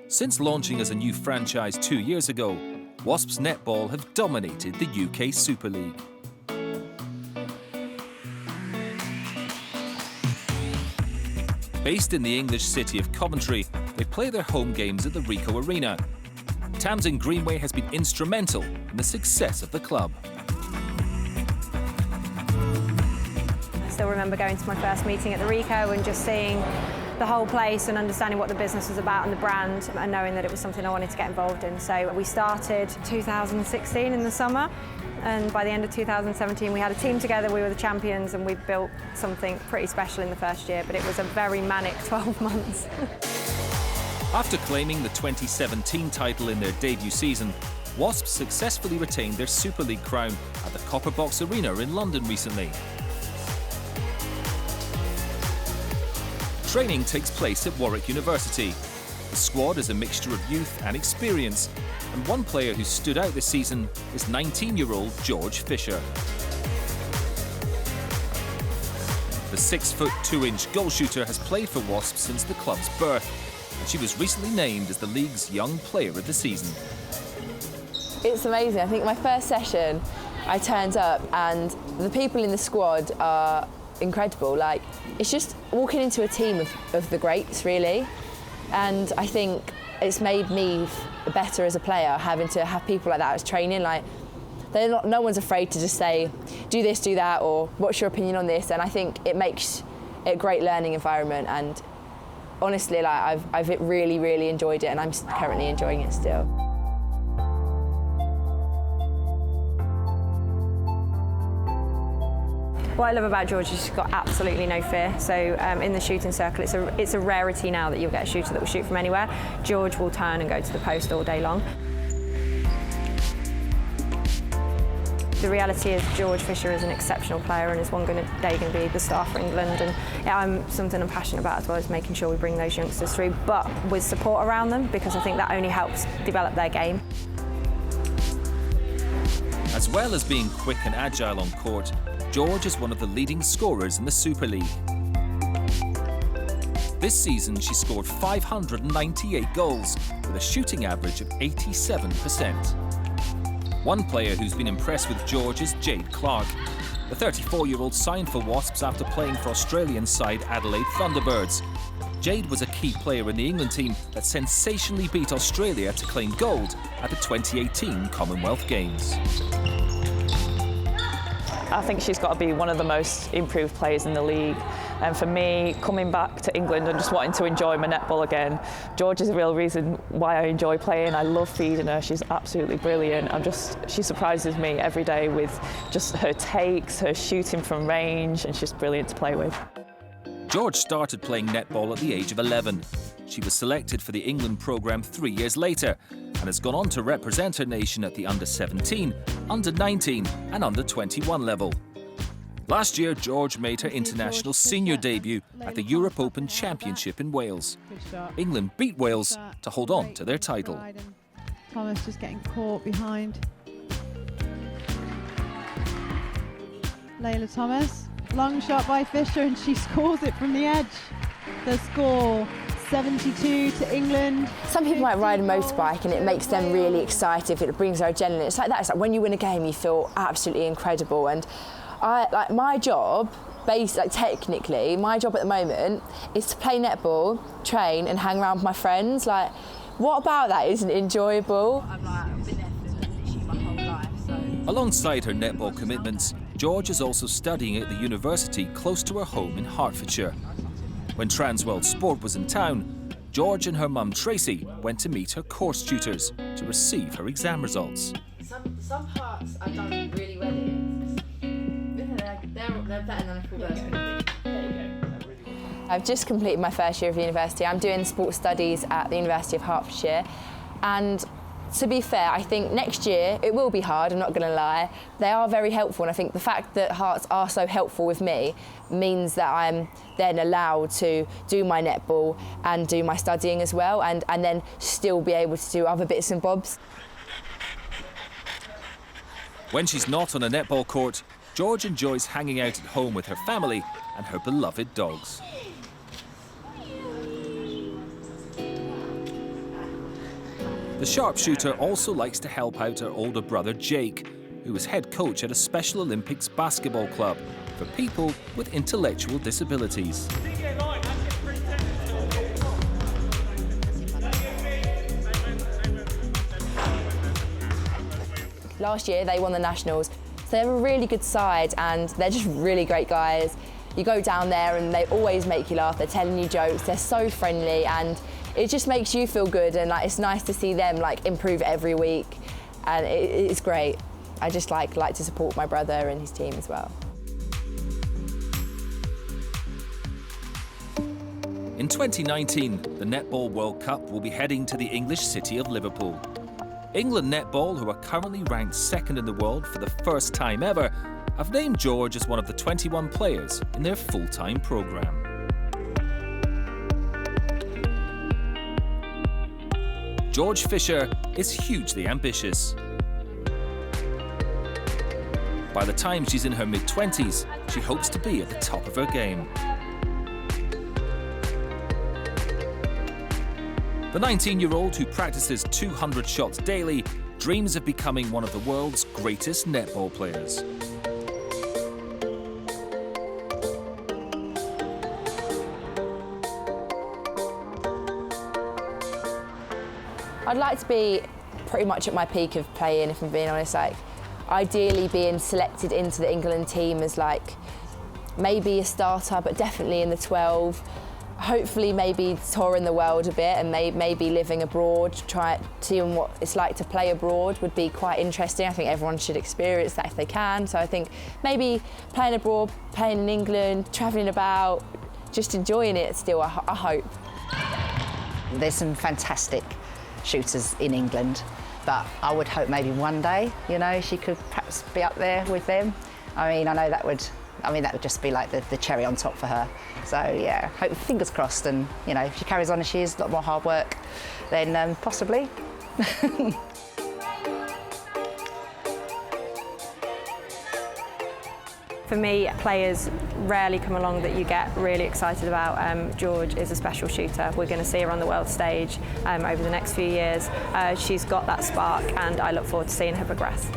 Since launching as a new franchise 2 years ago, Wasps Netball have dominated the UK Superleague. Based in the English city of Coventry, they play their home games at the Ricoh Arena. Tamsin Greenway has been instrumental in the success of the club. I still remember going to my first meeting at the Ricoh and just seeing the whole place and understanding what the business was about and the brand, and knowing that it was something I wanted to get involved in. So we started 2016 in the summer, and by the end of 2017 we had a team together, we were the champions, and we built something pretty special in the first year, but it was a very manic 12 months. After claiming the 2017 title in their debut season, Wasps successfully retained their Super League crown at the Copper Box Arena in London recently. Training takes place at Warwick University. The squad is a mixture of youth and experience, and one player who stood out this season is 19-year-old George Fisher. The 6'2" goal shooter has played for Wasps since the club's birth, and she was recently named as the league's Young Player of the Season. It's amazing. I think my first session, I turned up and the people in the squad are incredible. Like, it's just walking into a team of the greats, really. And I think it's made me better as a player, having to have people like that as training. Like, no one's afraid to just say, do this, do that, or what's your opinion on this? And I think it makes it a great learning environment. And honestly, like, I've really, really enjoyed it, and I'm currently enjoying it still. What I love about George is she's got absolutely no fear. So in the shooting circle, it's a rarity now that you'll get a shooter that will shoot from anywhere. George will turn and go to the post all day long. The reality is George Fisher is an exceptional player and is one day going to be the star for England. And something I'm passionate about as well is making sure we bring those youngsters through, but with support around them, because I think that only helps develop their game. As well as being quick and agile on court, George is one of the leading scorers in the Super League. This season, she scored 598 goals with a shooting average of 87%. One player who's been impressed with George is Jade Clark. The 34-year-old signed for Wasps after playing for Australian side Adelaide Thunderbirds. Jade was a key player in the England team that sensationally beat Australia to claim gold at the 2018 Commonwealth Games. I think she's got to be one of the most improved players in the league. And for me, coming back to England and just wanting to enjoy my netball again, George is the real reason why I enjoy playing. I love feeding her. She's absolutely brilliant. She surprises me every day with just her takes, her shooting from range, and she's brilliant to play with. George started playing netball at the age of 11. She was selected for the England programme 3 years later and has gone on to represent her nation at the under-17, under-19 and under-21 level. Last year, George made her international senior debut at the Europe Open Championship in Wales. England beat Wales to hold on to their title. Thomas just getting caught behind Layla Thomas. Long shot by Fisher and she scores it from the edge. The score, 72 to England. Some people might ride a motorbike and it makes them really excited, it brings their adrenaline. It's like that. It's like when you win a game, you feel absolutely incredible. And like my job, technically, my job at the moment is to play netball, train and hang around with my friends. Like, what about that isn't enjoyable? I've been there for literally my whole life, so. Alongside her netball commitments, George is also studying at the university close to her home in Hertfordshire. When Transworld Sport was in town, George and her mum Tracy went to meet her course tutors to receive her exam results. Some parts I've done really well in. They're better than I thought they were. I've just completed my first year of university. I'm doing sports studies at the University of Hertfordshire, and to be fair, I think next year it will be hard, I'm not going to lie. They are very helpful, and I think the fact that Hearts are so helpful with me means that I'm then allowed to do my netball and do my studying as well, and then still be able to do other bits and bobs. When she's not on a netball court, George enjoys hanging out at home with her family and her beloved dogs. The sharpshooter also likes to help out her older brother Jake, who is head coach at a Special Olympics basketball club for people with intellectual disabilities. Last year they won the Nationals, so they have a really good side and they're just really great guys. You go down there and they always make you laugh, they're telling you jokes, they're so friendly, and it just makes you feel good, and it's nice to see them improve every week, and it's great. I just like to support my brother and his team as well. In 2019, the Netball World Cup will be heading to the English city of Liverpool. England Netball, who are currently ranked second in the world for the first time ever, have named George as one of the 21 players in their full-time programme. George Fisher is hugely ambitious. By the time she's in her mid-20s, she hopes to be at the top of her game. The 19-year-old, who practices 200 shots daily, dreams of becoming one of the world's greatest netball players. I'd like to be pretty much at my peak of playing, if I'm being honest. Ideally being selected into the England team as maybe a starter, but definitely in the 12. Hopefully maybe touring the world a bit and maybe living abroad, seeing what it's like to play abroad would be quite interesting. I think everyone should experience that if they can. So I think maybe playing abroad, playing in England, travelling about, just enjoying it still, I hope. There's some fantastic shooters in England, but I would hope maybe one day, she could perhaps be up there with them. I mean, I know that would just be like the cherry on top for her. So yeah, hope, fingers crossed, and if she carries on as she is, a lot more hard work, then possibly. For me, players rarely come along that you get really excited about. George is a special shooter. We're going to see her on the world stage over the next few years. She's got that spark, and I look forward to seeing her progress.